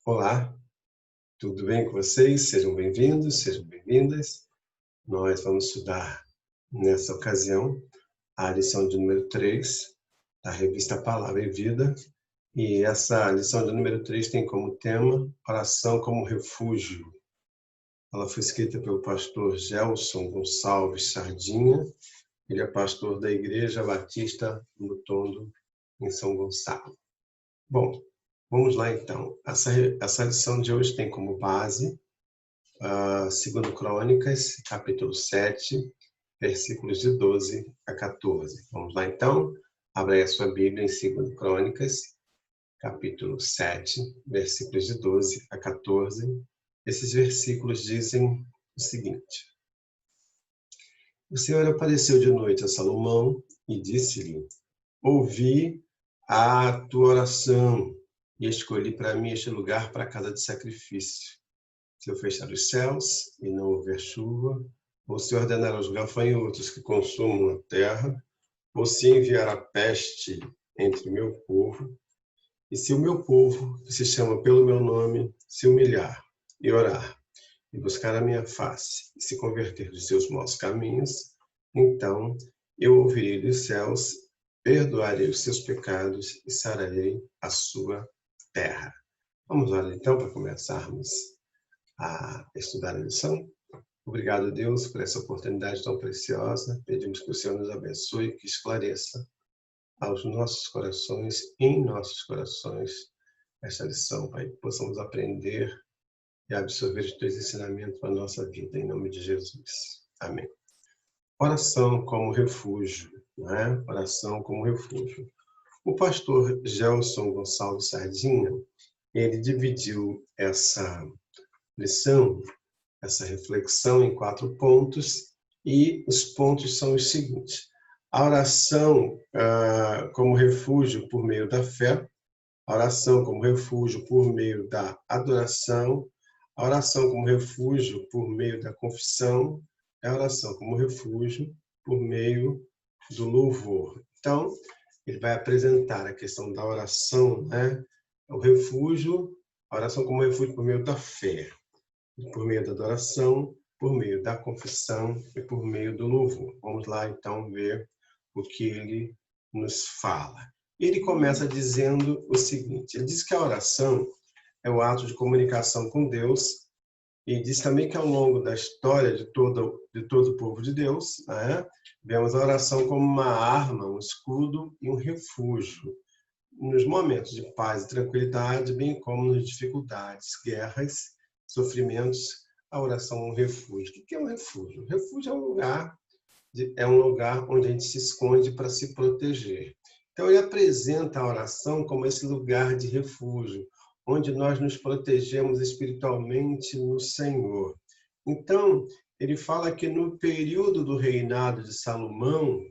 Olá, tudo bem com vocês? Sejam bem-vindos, sejam bem-vindas. Nós vamos estudar, nessa ocasião, a lição de número 3 da revista Palavra e Vida. E essa lição de número 3 tem como tema Oração como Refúgio. Ela foi escrita pelo pastor Gelson Gonçalves Sardinha. Ele é pastor da Igreja Batista Mutondo, em São Gonçalo. Bom, vamos lá então. Essa lição de hoje tem como base 2 Crônicas, capítulo 7, versículos de 12 a 14. Vamos lá então? Abra aí a sua Bíblia em 2 Crônicas, capítulo 7, versículos de 12 a 14. Esses versículos dizem o seguinte: O Senhor apareceu de noite a Salomão e disse-lhe: Ouvi a tua oração e escolhi para mim este lugar para a casa de sacrifício. Se eu fechar os céus e não houver chuva, ou se ordenar aos gafanhotos que consumam a terra, ou se enviar a peste entre o meu povo, e se o meu povo, que se chama pelo meu nome, se humilhar e orar, e buscar a minha face, e se converter dos seus maus caminhos, então eu ouvirei dos céus, perdoarei os seus pecados e sararei a sua terra. Vamos lá então para começarmos a estudar a lição. Obrigado, Deus, por essa oportunidade tão preciosa. Pedimos que o Senhor nos abençoe, que esclareça aos nossos corações, em nossos corações, esta lição, Pai, que possamos aprender e absorver os teus ensinamentos para a nossa vida, em nome de Jesus. Amém. Oração como refúgio, não é? Oração como refúgio. O pastor Gelson Gonçalves Sardinha, ele dividiu essa lição, essa reflexão em 4 pontos, e os pontos são os seguintes: a oração como refúgio por meio da fé, a oração como refúgio por meio da adoração, a oração como refúgio por meio da confissão, a oração como refúgio por meio do louvor. Então, ele vai apresentar a questão da oração, né? O refúgio, a oração como refúgio por meio da fé, por meio da adoração, por meio da confissão e por meio do louvor. Vamos lá, então, ver o que ele nos fala. Ele começa dizendo o seguinte: ele diz que a oração é o ato de comunicação com Deus, e diz também que ao longo da história de todo o povo de Deus, né, vemos a oração como uma arma, um escudo e um refúgio nos momentos de paz e tranquilidade, bem como nas dificuldades, guerras, sofrimentos. A oração é um refúgio. O que é um refúgio? O refúgio é um lugar onde a gente se esconde para se proteger. Então ele apresenta a oração como esse lugar de refúgio, onde nós nos protegemos espiritualmente no Senhor. Então, ele fala que no período do reinado de Salomão,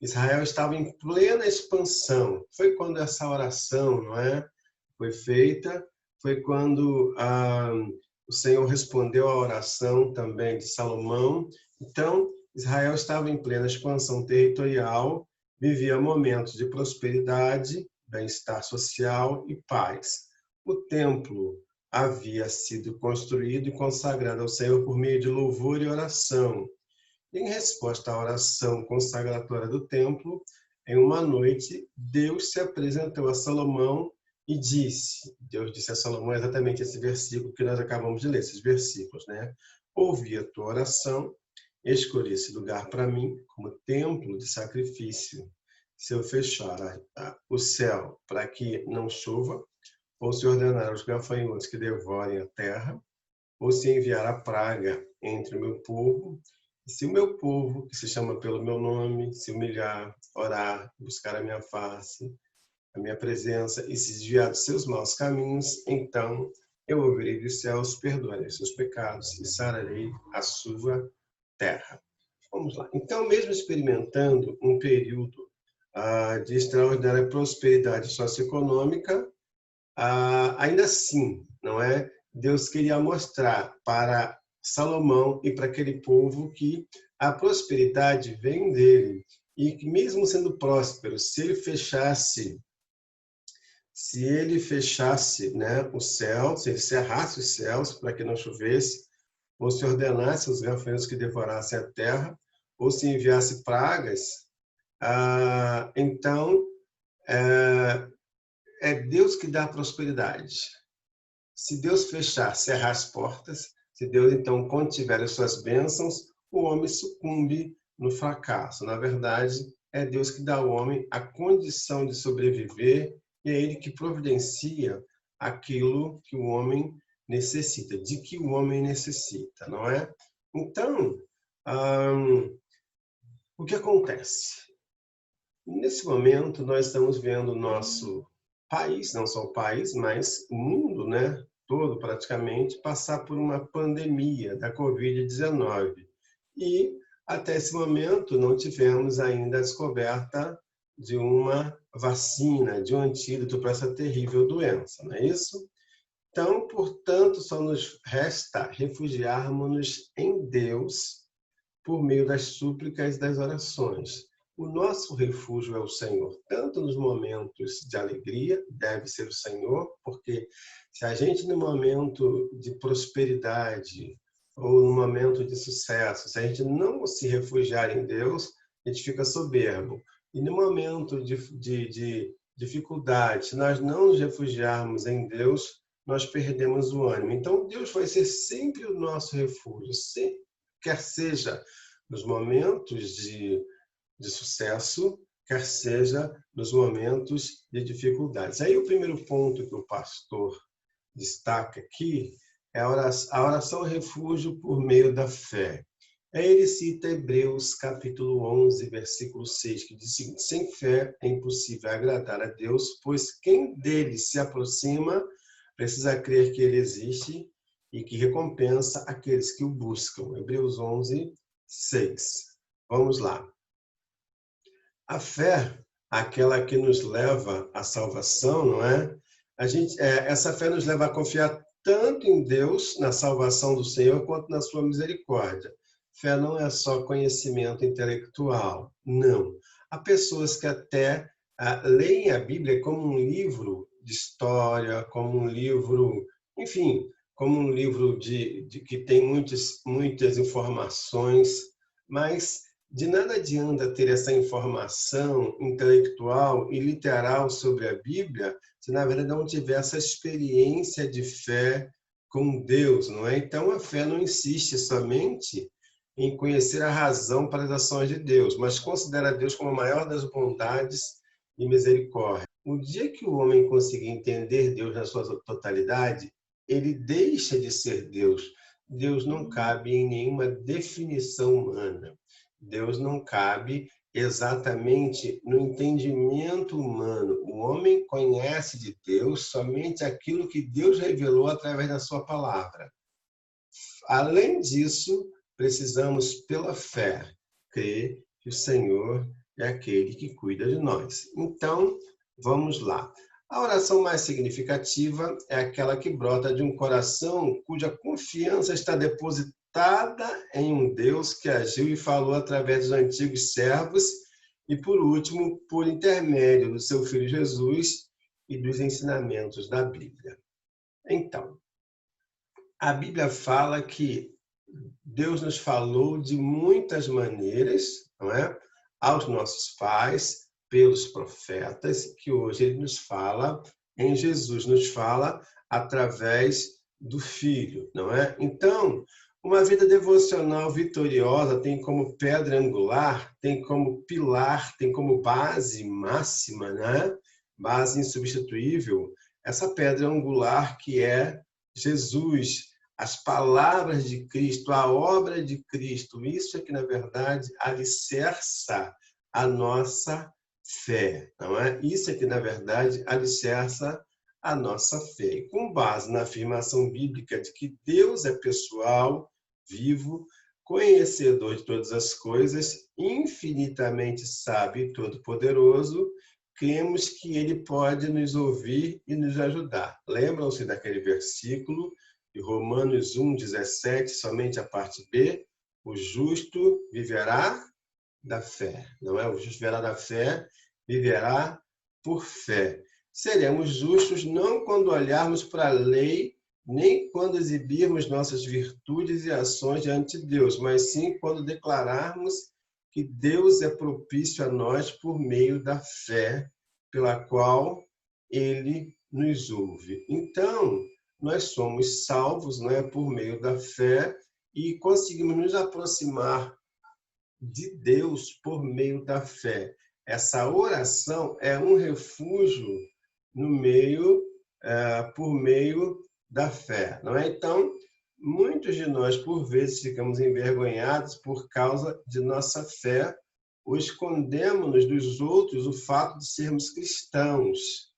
Israel estava em plena expansão. Foi quando essa oração, não é, foi feita, foi quando o Senhor respondeu à oração também de Salomão. Então, Israel estava em plena expansão territorial, vivia momentos de prosperidade, bem-estar social e paz. O templo havia sido construído e consagrado ao Senhor por meio de louvor e oração. Em resposta à oração consagratória do templo, em uma noite, Deus se apresentou a Salomão e disse, Deus disse a Salomão exatamente esse versículo que nós acabamos de ler, esses versículos, né? Ouvi a tua oração, escolhi esse lugar para mim como templo de sacrifício. Se eu fechar o céu para que não chova, ou se ordenar aos gafanhotos que devorem a terra, ou se enviar a praga entre o meu povo, e se o meu povo, que se chama pelo meu nome, se humilhar, orar, buscar a minha face, a minha presença, e se desviar dos seus maus caminhos, então eu ouvirei dos céus, perdoarei seus pecados e sararei a sua terra. Vamos lá. Então, mesmo experimentando um período de extraordinária prosperidade socioeconômica, ainda assim, não é? Deus queria mostrar para Salomão e para aquele povo que a prosperidade vem dele, e que mesmo sendo próspero, se ele fechasse se ele fechasse, né, o céu, se ele cerrasse os céus para que não chovesse, ou se ordenasse os gafanhotos que devorassem a terra, ou se enviasse pragas, então é Deus que dá a prosperidade. Se Deus fechar, cerrar as portas, se Deus então contiver as suas bênçãos, o homem sucumbe no fracasso. Na verdade, é Deus que dá ao homem a condição de sobreviver e é Ele que providencia aquilo que o homem necessita, de que o homem necessita, não é? Então, o que acontece? Nesse momento, nós estamos vendo o nosso país, não só o país, mas o mundo, né, todo praticamente, passar por uma pandemia da Covid-19. E, até esse momento, não tivemos ainda a descoberta de uma vacina, de um antídoto para essa terrível doença, não é isso? Então, portanto, só nos resta refugiarmos-nos em Deus por meio das súplicas e das orações. O nosso refúgio é o Senhor, tanto nos momentos de alegria, deve ser o Senhor, porque se a gente no momento de prosperidade ou no momento de sucesso, se a gente não se refugiar em Deus, a gente fica soberbo. E no momento de dificuldade, se nós não nos refugiarmos em Deus, nós perdemos o ânimo. Então, Deus vai ser sempre o nosso refúgio, sempre, quer seja nos momentos de sucesso, quer seja nos momentos de dificuldades. Aí o primeiro ponto que o pastor destaca aqui é a oração refúgio por meio da fé. Aí ele cita Hebreus capítulo 11, versículo 6, que diz o seguinte: sem fé é impossível agradar a Deus, pois quem dele se aproxima precisa crer que ele existe e que recompensa aqueles que o buscam. Hebreus 11, 6. Vamos lá. A fé, aquela que nos leva à salvação, não é? Essa fé nos leva a confiar tanto em Deus, na salvação do Senhor, quanto na sua misericórdia. Fé não é só conhecimento intelectual, não. Há pessoas que até leem a Bíblia como um livro de história, como um livro, enfim, como um livro que tem muitas informações, mas de nada adianta ter essa informação intelectual e literal sobre a Bíblia se, na verdade, não tiver essa experiência de fé com Deus, não é? Então, a fé não insiste somente em conhecer a razão para as ações de Deus, mas considera Deus como a maior das bondades e misericórdia. O dia que o homem conseguir entender Deus na sua totalidade, ele deixa de ser Deus. Deus não cabe em nenhuma definição humana. Deus não cabe exatamente no entendimento humano. O homem conhece de Deus somente aquilo que Deus revelou através da sua palavra. Além disso, precisamos, pela fé, crer que o Senhor é aquele que cuida de nós. Então, vamos lá. A oração mais significativa é aquela que brota de um coração cuja confiança está depositada em um Deus que agiu e falou através dos antigos servos e, por último, por intermédio do seu Filho Jesus e dos ensinamentos da Bíblia. Então, a Bíblia fala que Deus nos falou de muitas maneiras, não é? Aos nossos pais, pelos profetas, que hoje ele nos fala em Jesus, nos fala através do Filho, não é? Então, uma vida devocional vitoriosa tem como pedra angular, tem como pilar, tem como base máxima, né? Base insubstituível, essa pedra angular que é Jesus, as palavras de Cristo, a obra de Cristo. Isso é que, na verdade, alicerça a nossa fé, não é? Isso é que, na verdade, alicerça a nossa fé. E com base na afirmação bíblica de que Deus é pessoal, vivo, conhecedor de todas as coisas, infinitamente sábio e todo-poderoso, cremos que ele pode nos ouvir e nos ajudar. Lembram-se daquele versículo de Romanos 1:17, somente a parte B? O justo viverá da fé, não é? O justo viverá da fé, viverá por fé. Seremos justos não quando olharmos para a lei, nem quando exibirmos nossas virtudes e ações diante de Deus, mas sim quando declararmos que Deus é propício a nós por meio da fé, pela qual Ele nos ouve. Então, nós somos salvos, né, por meio da fé e conseguimos nos aproximar de Deus por meio da fé. Essa oração é um refúgio no meio, por meio da fé, não é? Então, muitos de nós, por vezes, ficamos envergonhados por causa de nossa fé, ou escondemos-nos dos outros o fato de sermos cristãos.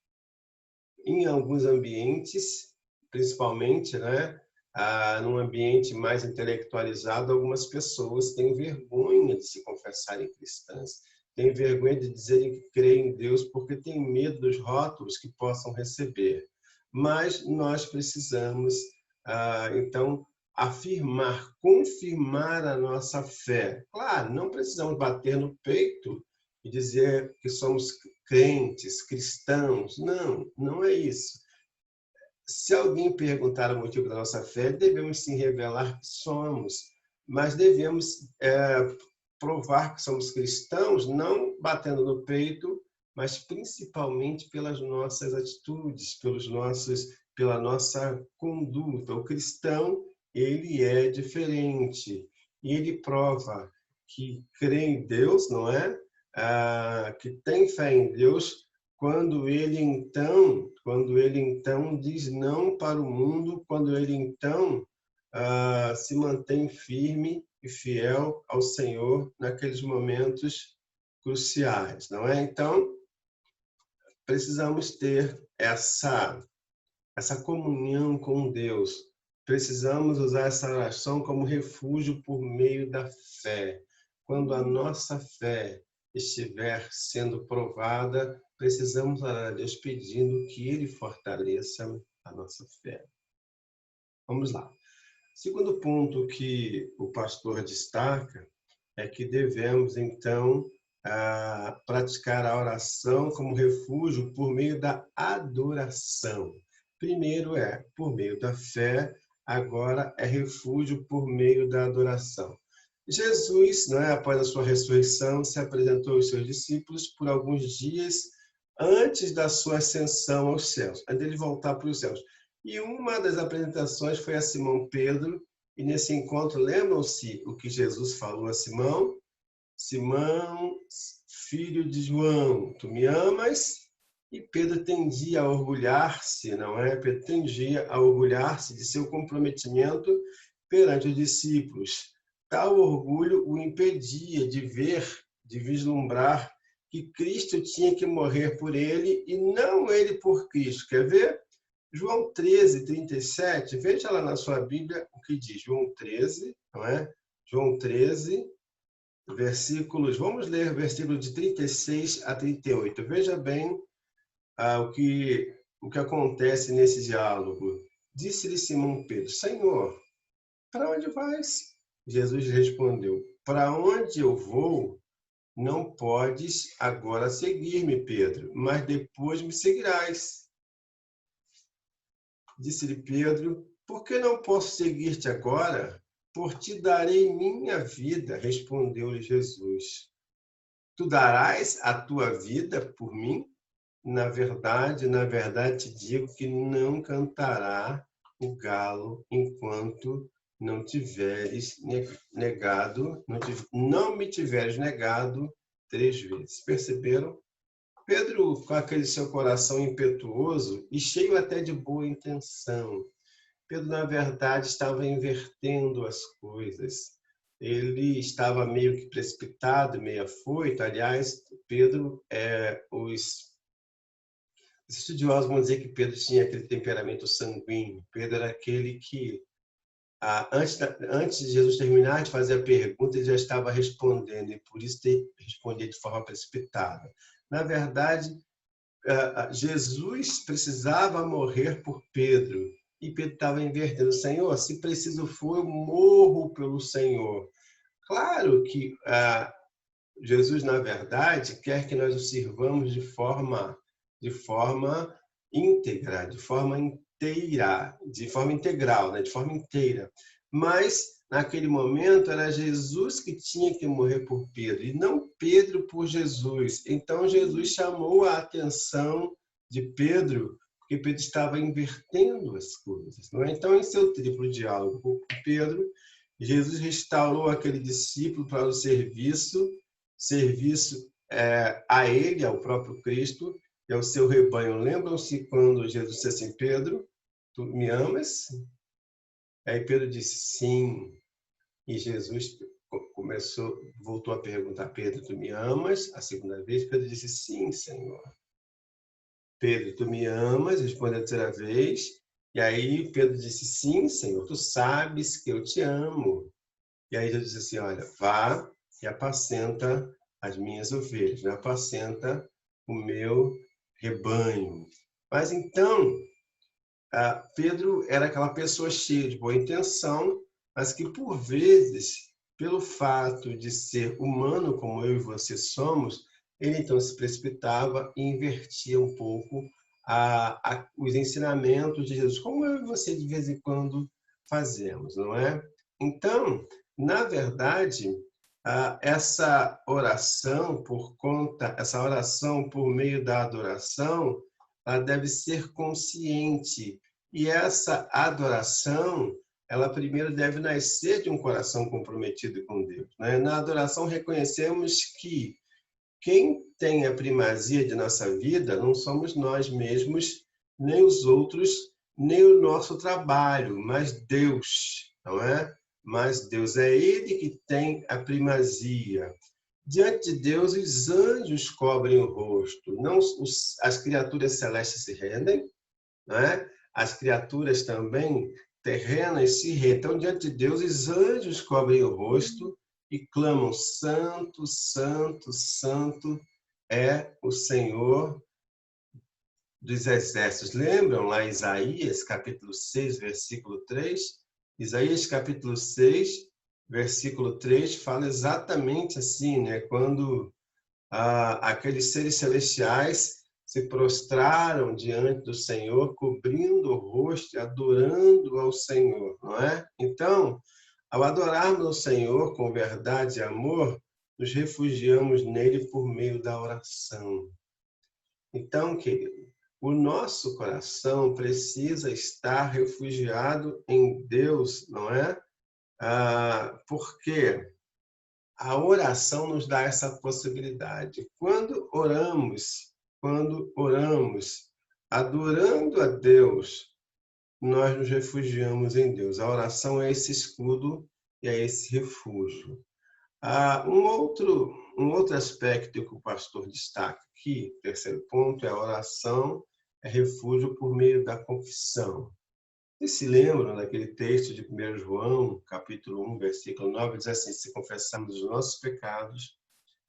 Em alguns ambientes, principalmente, né, num ambiente mais intelectualizado, algumas pessoas têm vergonha de se confessarem cristãs, têm vergonha de dizerem que creem em Deus porque têm medo dos rótulos que possam receber. Mas nós precisamos, então, afirmar, confirmar a nossa fé. Claro, não precisamos bater no peito e dizer que somos crentes, cristãos. Não, não é isso. Se alguém perguntar o motivo da nossa fé, devemos sim revelar que somos, mas devemos provar que somos cristãos, não batendo no peito, mas principalmente pelas nossas atitudes, pela nossa conduta. O cristão, ele é diferente. E ele prova que crê em Deus, não é? Que tem fé em Deus, quando ele então diz não para o mundo, quando ele então se mantém firme e fiel ao Senhor naqueles momentos cruciais, não é? Então, precisamos ter essa comunhão com Deus. Precisamos usar essa oração como refúgio por meio da fé. Quando a nossa fé estiver sendo provada, precisamos orar a Deus pedindo que Ele fortaleça a nossa fé. Vamos lá. Segundo ponto que o pastor destaca é que devemos, então, praticar a oração como refúgio por meio da adoração. Primeiro por meio da fé, agora é refúgio por meio da adoração. Jesus, após a sua ressurreição, se apresentou aos seus discípulos por alguns dias antes da sua ascensão aos céus, antes de ele voltar para os céus. E uma das apresentações foi a Simão Pedro, e nesse encontro, lembram-se o que Jesus falou a Simão? Simão, filho de João, tu me amas? E Pedro tendia a orgulhar-se, não é? Pedro tendia a orgulhar-se de seu comprometimento perante os discípulos. Tal orgulho o impedia de ver, de vislumbrar que Cristo tinha que morrer por ele e não ele por Cristo. Quer ver? João 13, 37, veja lá na sua Bíblia o que diz. João 13, não é? João 13, versículos, vamos ler versículos de 36 a 38. Veja bem o que acontece nesse diálogo. Disse-lhe Simão Pedro, Senhor, para onde vais? Jesus respondeu, para onde eu vou, não podes agora seguir-me, Pedro, mas depois me seguirás. Disse-lhe Pedro, por que não posso seguir-te agora? Por ti darei minha vida, respondeu-lhe Jesus. Tu darás a tua vida por mim? Na verdade te digo que não cantará o galo enquanto não tiveres negado, não me tiveres negado 3 vezes. Perceberam? Pedro, com aquele seu coração impetuoso e cheio até de boa intenção, Pedro, na verdade, estava invertendo as coisas. Ele estava meio que precipitado, meio afoito. Aliás, Pedro, os estudiosos vão dizer que Pedro tinha aquele temperamento sanguíneo. Pedro era aquele que, antes de Jesus terminar de fazer a pergunta, ele já estava respondendo, e por isso respondia de forma precipitada. Na verdade, Jesus precisava morrer por Pedro, e Pedro estava invertendo. Senhor, se preciso for, eu morro pelo Senhor. Claro que Jesus, na verdade, quer que nós o sirvamos de forma de forma íntegra, de forma inteira, de forma integral, né? De forma inteira. Mas, naquele momento, era Jesus que tinha que morrer por Pedro, e não Pedro por Jesus. Então, Jesus chamou a atenção de Pedro, porque Pedro estava invertendo as coisas. Não é? Então, em seu triplo diálogo com Pedro, Jesus restaurou aquele discípulo para o serviço a ele, ao próprio Cristo, e ao seu rebanho. Lembram-se quando Jesus disse assim: Pedro, tu me amas? Aí Pedro disse sim. E Jesus voltou a perguntar: Pedro, tu me amas? A segunda vez, Pedro disse sim, Senhor. Pedro, tu me amas? Respondeu a terceira vez. E aí Pedro disse sim, Senhor, tu sabes que eu te amo. E aí Jesus disse assim: olha, vá e apacenta as minhas ovelhas, né? Apacenta o meu rebanho. Mas então, Pedro era aquela pessoa cheia de boa intenção, mas que por vezes, pelo fato de ser humano como eu e você somos, ele então se precipitava e invertia um pouco os ensinamentos de Jesus, como eu e você de vez em quando fazemos, não é? Então, na verdade, essa oração essa oração por meio da adoração, ela deve ser consciente. E essa adoração, ela primeiro deve nascer de um coração comprometido com Deus, né? Na adoração reconhecemos que quem tem a primazia de nossa vida não somos nós mesmos, nem os outros, nem o nosso trabalho, mas Deus, não é? Mas Deus é Ele que tem a primazia. Diante de Deus, os anjos cobrem o rosto, não as criaturas celestes se rendem, né? As criaturas também terrenas se rendem. Então, diante de Deus, os anjos cobrem o rosto e clamam: Santo, Santo, Santo é o Senhor dos exércitos. Lembram lá Isaías, capítulo 6, versículo 3? Isaías, capítulo 6, versículo 3, fala exatamente assim, né? Quando aqueles seres celestiais se prostraram diante do Senhor, cobrindo o rosto e adorando ao Senhor, não é? Então, ao adorarmos ao Senhor com verdade e amor, nos refugiamos nele por meio da oração. Então, querido, o nosso coração precisa estar refugiado em Deus, não é? Porque a oração nos dá essa possibilidade. Quando oramos, adorando a Deus, nós nos refugiamos em Deus. A oração é esse escudo e é esse refúgio. Um outro aspecto que o pastor destaca aqui, terceiro ponto, é a oração é refúgio por meio da confissão. Vocês se lembram daquele texto de 1 João, capítulo 1, versículo 9, diz assim: se confessarmos os nossos pecados,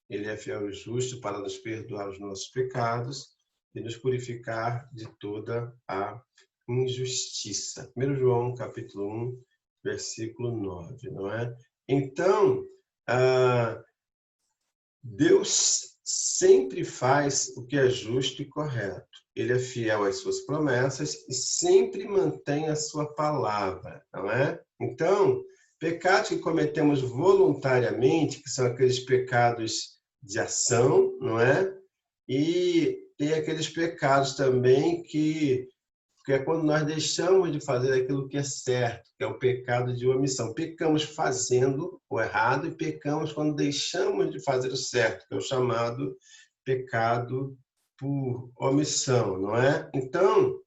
ele é fiel e justo para nos perdoar os nossos pecados e nos purificar de toda a injustiça. 1 João, capítulo 1, versículo 9, não é? Então, Deus sempre faz o que é justo e correto. Ele é fiel às suas promessas e sempre mantém a sua palavra, não é? Então, pecados que cometemos voluntariamente, que são aqueles pecados de ação, não é? E tem aqueles pecados também que é quando nós deixamos de fazer aquilo que é certo, que é o pecado de omissão. Pecamos fazendo o errado e pecamos quando deixamos de fazer o certo, que é o chamado pecado por omissão, não é? Então,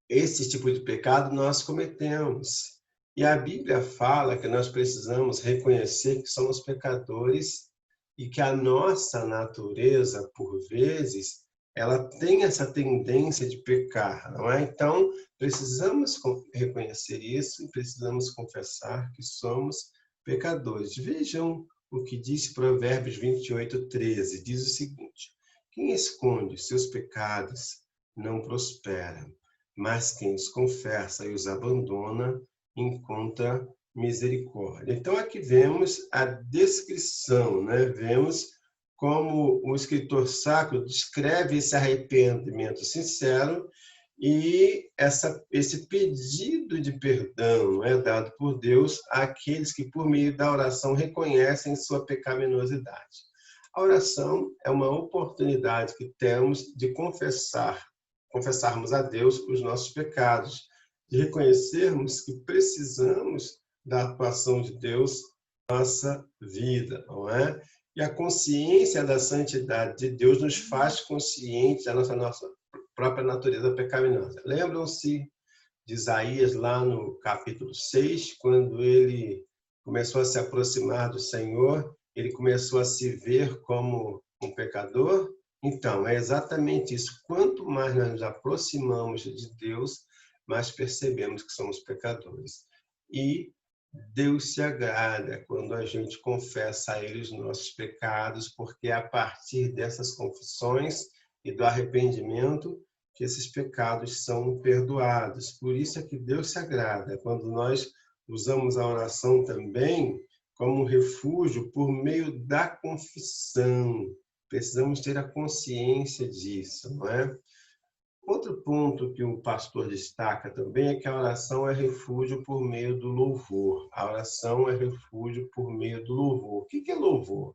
esse tipo de pecado nós cometemos. E a Bíblia fala que nós precisamos reconhecer que somos pecadores e que a nossa natureza, por vezes, ela tem essa tendência de pecar, não é? Então, precisamos reconhecer isso e precisamos confessar que somos pecadores. Vejam o que diz Provérbios 28, 13. Diz o seguinte: quem esconde seus pecados não prospera, mas quem os confessa e os abandona encontra misericórdia. Então, aqui vemos a descrição, né? Vemos como o escritor sacro descreve esse arrependimento sincero e esse pedido de perdão é dado por Deus àqueles que, por meio da oração, reconhecem sua pecaminosidade. A oração é uma oportunidade que temos de confessarmos a Deus os nossos pecados, de reconhecermos que precisamos da atuação de Deus na nossa vida, não é? E a consciência da santidade de Deus nos faz conscientes da nossa própria natureza pecaminosa. Lembram-se de Isaías lá no capítulo 6, quando ele começou a se aproximar do Senhor, ele começou a se ver como um pecador? Então, é exatamente isso. Quanto mais nós nos aproximamos de Deus, mais percebemos que somos pecadores. E Deus se agrada quando a gente confessa a Ele os nossos pecados, porque é a partir dessas confissões e do arrependimento que esses pecados são perdoados. Por isso é que Deus se agrada quando nós usamos a oração também como um refúgio por meio da confissão. Precisamos ter a consciência disso, não é? Outro ponto que o pastor destaca também é que a oração é refúgio por meio do louvor. A oração é refúgio por meio do louvor. O que é louvor?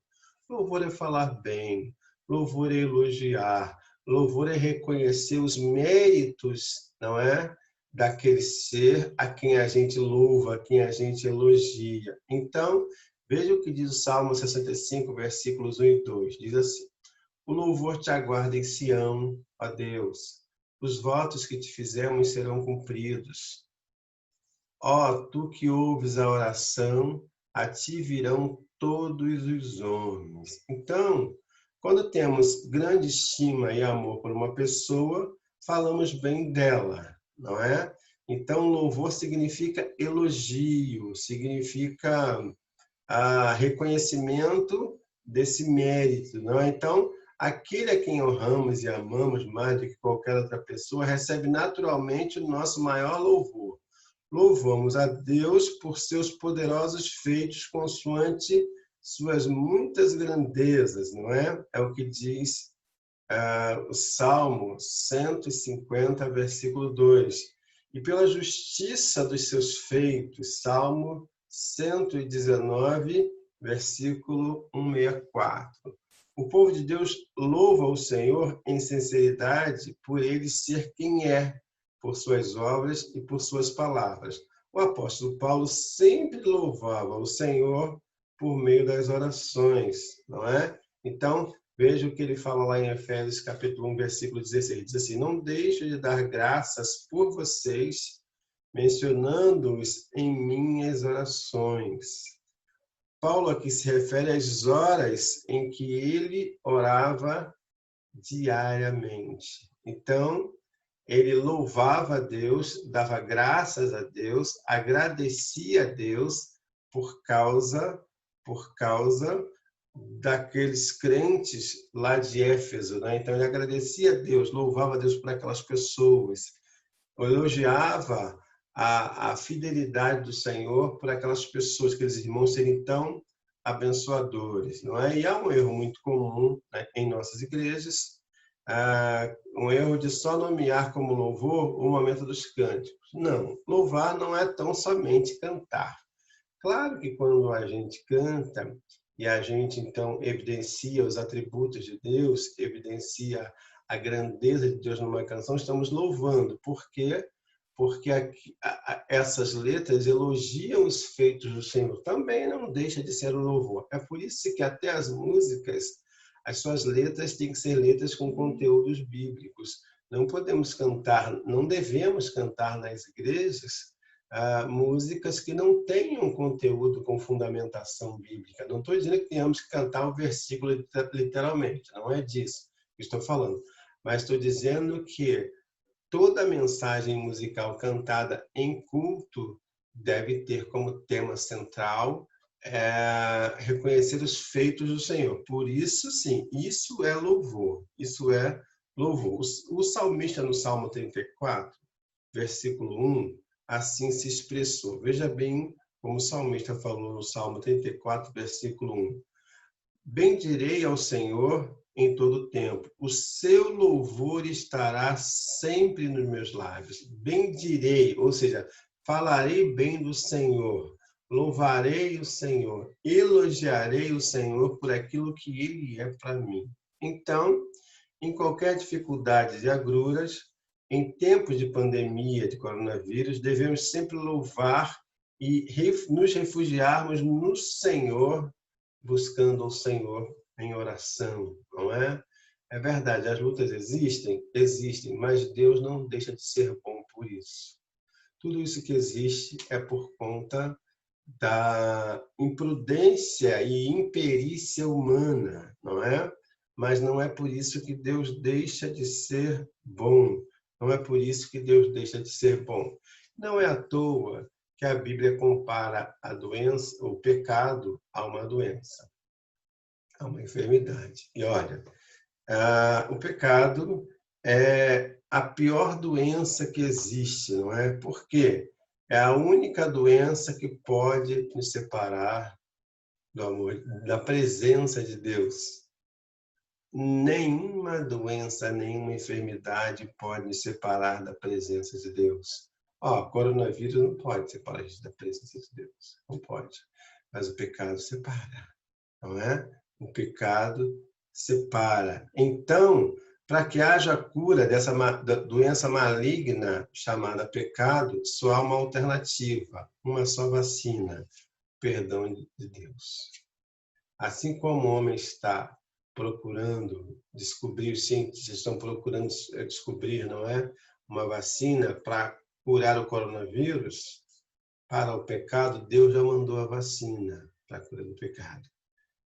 Louvor é falar bem, louvor é elogiar, louvor é reconhecer os méritos, não é? Daquele ser a quem a gente louva, a quem a gente elogia. Então, veja o que diz o Salmo 65, versículos 1 e 2. Diz assim: o louvor te aguarda em Sião, ó Deus. Os votos que te fizemos serão cumpridos. Ó, tu que ouves a oração, a ti virão todos os homens. Então, quando temos grande estima e amor por uma pessoa, falamos bem dela, não é? Então, louvor significa elogio, significa reconhecimento desse mérito, não é? Então, aquele a quem honramos e amamos mais do que qualquer outra pessoa recebe naturalmente o nosso maior louvor. Louvamos a Deus por seus poderosos feitos consoante suas muitas grandezas, não é? É o que diz o Salmo 150, versículo 2. E pela justiça dos seus feitos, Salmo 119, versículo 164. O povo de Deus louva o Senhor em sinceridade por ele ser quem é, por suas obras e por suas palavras. O apóstolo Paulo sempre louvava o Senhor por meio das orações, não é? Então, veja o que ele fala lá em Efésios capítulo 1, versículo 16. Diz assim: não deixo de dar graças por vocês, mencionando-os em minhas orações. Paulo aqui se refere às horas em que ele orava diariamente. Então, ele louvava a Deus, dava graças a Deus, agradecia a Deus por causa daqueles crentes lá de Éfeso, né? Então ele agradecia a Deus, louvava a Deus por aquelas pessoas, elogiava a fidelidade do Senhor por aquelas pessoas, aqueles irmãos serem tão abençoadores, não é? E há um erro muito comum, né, em nossas igrejas, um erro de só nomear como louvor o momento dos cânticos. Não, louvar não é tão somente cantar. Claro que quando a gente canta e a gente então evidencia os atributos de Deus, evidencia a grandeza de Deus numa canção, estamos louvando. Por quê? Porque essas letras elogiam os feitos do Senhor. Também não deixa de ser um louvor. É por isso que até as músicas, as suas letras têm que ser letras com conteúdos bíblicos. Não podemos cantar, não devemos cantar nas igrejas músicas que não tenham conteúdo com fundamentação bíblica. Não estou dizendo que tenhamos que cantar o versículo literalmente, não é disso que estou falando. Mas estou dizendo que toda mensagem musical cantada em culto deve ter como tema central reconhecer os feitos do Senhor. Por isso, sim, isso é louvor. Isso é louvor. O salmista no Salmo 34, versículo 1, assim se expressou. Veja bem como o salmista falou no Salmo 34, versículo 1. bendirei ao Senhor em todo o tempo. O seu louvor estará sempre nos meus lábios. Bendirei, ou seja, falarei bem do Senhor. Louvarei o Senhor. Elogiarei o Senhor por aquilo que Ele é para mim. Então, em qualquer dificuldade e agruras, em tempos de pandemia de coronavírus, devemos sempre louvar e nos refugiarmos no Senhor, buscando o Senhor em oração, não é? É verdade, as lutas existem, mas Deus não deixa de ser bom por isso. Tudo isso que existe é por conta da imprudência e imperícia humana, não é? Mas não é por isso que Deus deixa de ser bom. Não é por isso que Deus deixa de ser bom. Não é à toa que a Bíblia compara a doença, o pecado, a uma doença, a uma enfermidade. E olha, o pecado é a pior doença que existe, não é? Por quê? É a única doença que pode nos separar do amor, da presença de Deus. Nenhuma doença, nenhuma enfermidade pode nos separar da presença de Deus. Coronavírus não pode separar a gente da presença de Deus. Não pode. Mas o pecado separa, não é? O pecado separa. Então, para que haja cura dessa doença maligna chamada pecado, só há uma alternativa, uma só vacina: perdão de Deus. Assim como o homem está procurando descobrir, os cientistas estão procurando descobrir, não é, uma vacina para curar o coronavírus, para o pecado, Deus já mandou a vacina para a cura do pecado,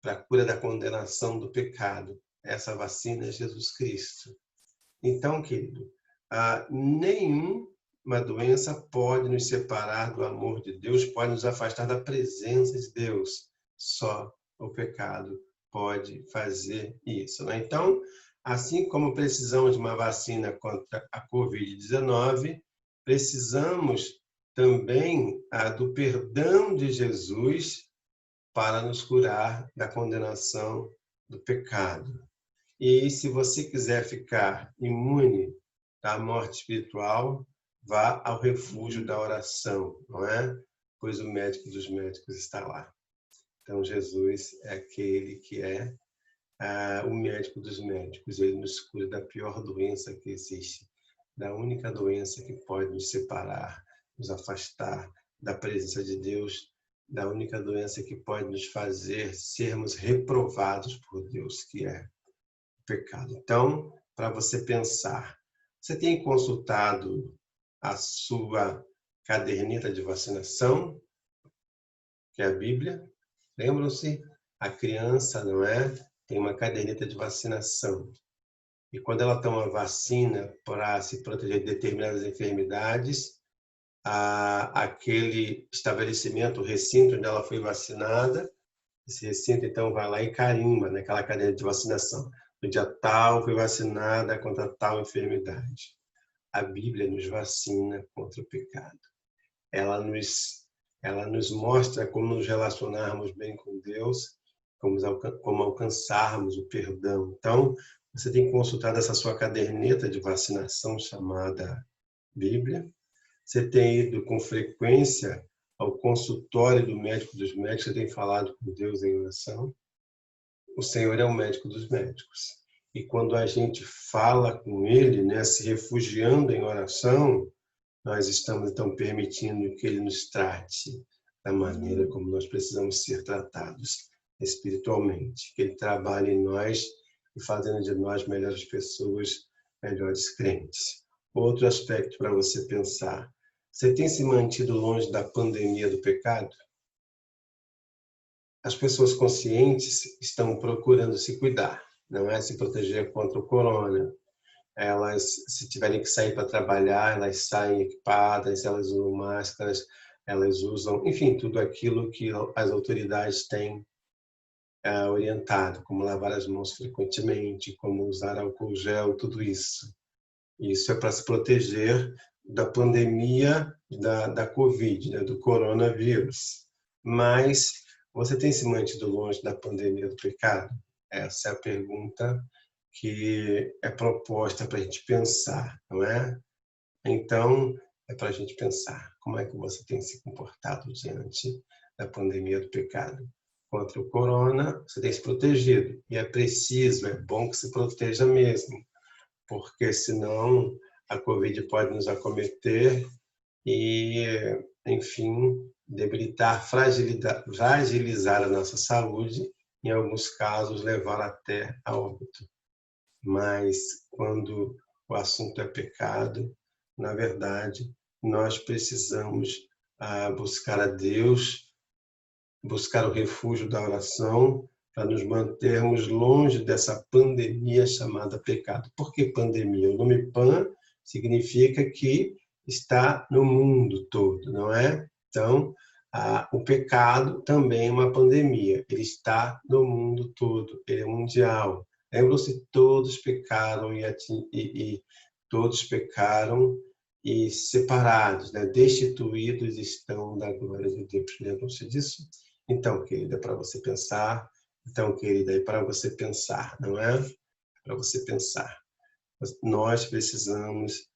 para a cura da condenação do pecado. Essa vacina é Jesus Cristo. Então, querido, nenhuma doença pode nos separar do amor de Deus, pode nos afastar da presença de Deus. Só o pecado pode fazer isso, né? Então, assim como precisamos de uma vacina contra a Covid-19, precisamos também do perdão de Jesus para nos curar da condenação do pecado. E se você quiser ficar imune da morte espiritual, vá ao refúgio da oração, não é? Pois o médico dos médicos está lá. Então, Jesus é aquele que é o médico dos médicos. Ele nos cura da pior doença que existe, da única doença que pode nos separar, nos afastar da presença de Deus, da única doença que pode nos fazer sermos reprovados por Deus, que é o pecado. Então, para você pensar, você tem consultado a sua caderneta de vacinação, que é a Bíblia? Lembram-se? A criança, não é? Tem uma caderneta de vacinação. E quando ela toma vacina para se proteger de determinadas enfermidades, aquele estabelecimento, o recinto onde ela foi vacinada, esse recinto então vai lá e carimba naquela caderneta de vacinação. No dia tal foi vacinada contra tal enfermidade. A Bíblia nos vacina contra o pecado. Ela nos mostra como nos relacionarmos bem com Deus, como alcançarmos o perdão. Então, você tem consultado essa sua caderneta de vacinação chamada Bíblia. Você tem ido com frequência ao consultório do médico dos médicos, você tem falado com Deus em oração. O Senhor é o médico dos médicos. E quando a gente fala com Ele, né, se refugiando em oração, nós estamos então permitindo que Ele nos trate da maneira como nós precisamos ser tratados espiritualmente. Que Ele trabalhe em nós e fazendo de nós melhores pessoas, melhores crentes. Outro aspecto para você pensar: você tem se mantido longe da pandemia do pecado? As pessoas conscientes estão procurando se cuidar, não é se proteger contra o corona. Elas, se tiverem que sair para trabalhar, elas saem equipadas, elas usam máscaras, elas usam, enfim, tudo aquilo que as autoridades têm orientado, como lavar as mãos frequentemente, como usar álcool gel, tudo isso. Isso é para se proteger da pandemia da Covid, né, do coronavírus. Mas Você tem se mantido longe da pandemia do pecado? Essa é a pergunta que é proposta para a gente pensar, não é? Então, é para a gente pensar como é que você tem se comportado diante da pandemia do pecado. Contra o corona, você tem se protegido. E é preciso, é bom que se proteja mesmo, porque senão a Covid pode nos acometer e, enfim, debilitar, fragilizar a nossa saúde, em alguns casos levar até a óbito. Mas quando o assunto é pecado, na verdade, nós precisamos buscar a Deus, buscar o refúgio da oração, para nos mantermos longe dessa pandemia chamada pecado. Por que pandemia? O nome pan significa que está no mundo todo, não é? Então, o pecado também é uma pandemia. Ele está no mundo todo, ele é mundial. Lembram-se, todos pecaram e todos pecaram e separados, né? Destituídos estão da glória de Deus. Lembram-se disso? Então, querida, para você pensar. Então, querida, é para você pensar, não é? Para você pensar. Nós precisamos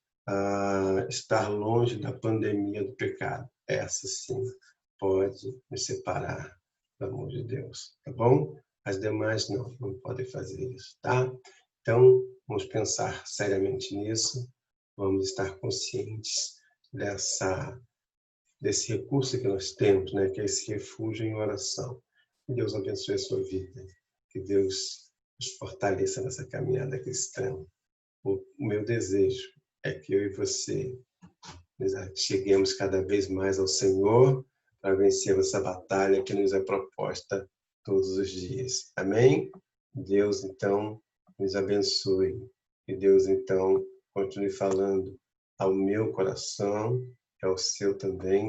estar longe da pandemia do pecado. Essa sim pode nos separar do amor de Deus, tá bom? As demais não podem fazer isso, tá? Então, vamos pensar seriamente nisso, vamos estar conscientes desse recurso que nós temos, né? Que é esse refúgio em oração. Que Deus abençoe a sua vida, que Deus nos fortaleça nessa caminhada cristã. O meu desejo é que eu e você cheguemos cada vez mais ao Senhor para vencer essa batalha que nos é proposta todos os dias. Amém? Deus, então, nos abençoe. Que Deus, então, continue falando ao meu coração, ao seu também.